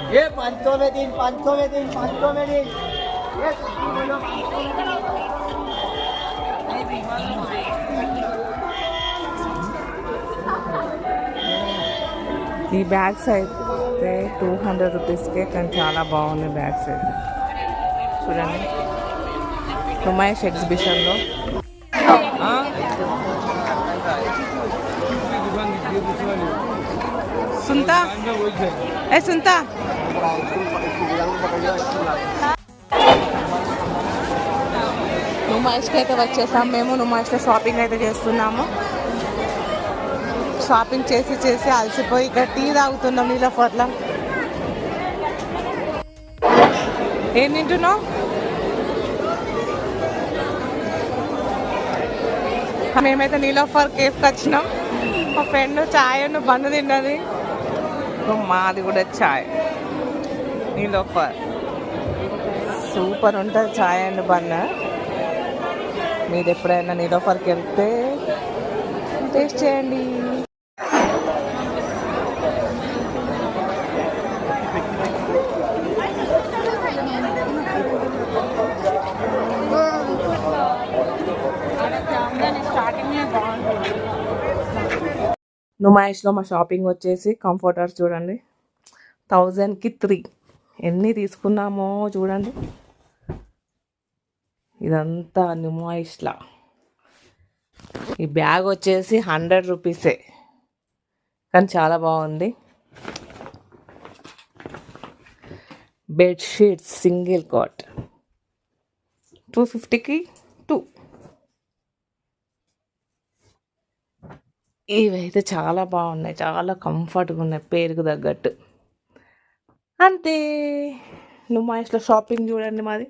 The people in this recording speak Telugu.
ये 500 में दिन 500 में दिन 500 में दिन ये ఈ బ్యాగ్స్ అయితే 200 రూపీస్కే కానీ చాలా బాగున్నాయి బ్యాగ్స్ అయితే చూడండి नुमाइश ఎగ్జిబిషన్లో సుంతా ఏ సుంతా नुमाइష్కి అయితే వచ్చేసాం మేము नुमाइష్లో షాపింగ్ అయితే చేస్తున్నాము షాపింగ్ చేసి అలసిపోయి ఇక్కడ టీ తాగుతున్నాం నీలోఫర్లో ఏం తింటున్నావు మేమైతే నీలోఫర్ కేఫ్కి వచ్చినాం మా ఫ్రెండ్ చాయ్ బండు తిన్నది మాది కూడా చాయ్ నీలోఫర్ సూపర్ ఉంటుంది చాయ్ అండ్ బన్ మీరు ఎప్పుడైనా నీలోఫర్కి వెళ్తే టేస్ట్ చేయండి नुमाइష్లో మా షాపింగ్ వచ్చేసి కంఫర్టర్స్ చూడండి 1000కి 3 ఎన్ని తీసుకున్నామో చూడండి ఇదంతా नुमाइష్లా ఈ బ్యాగ్ వచ్చేసి 100 రూపీసే కానీ చాలా బాగుంది బెడ్షీట్స్ సింగిల్ కాట్ 250కి 2 ఇవైతే చాలా బాగున్నాయి చాలా కంఫర్ట్గా ఉన్నాయి పేరుకు తగ్గట్టు అంతే नुमाइష్లో షాపింగ్ చూడండి మాది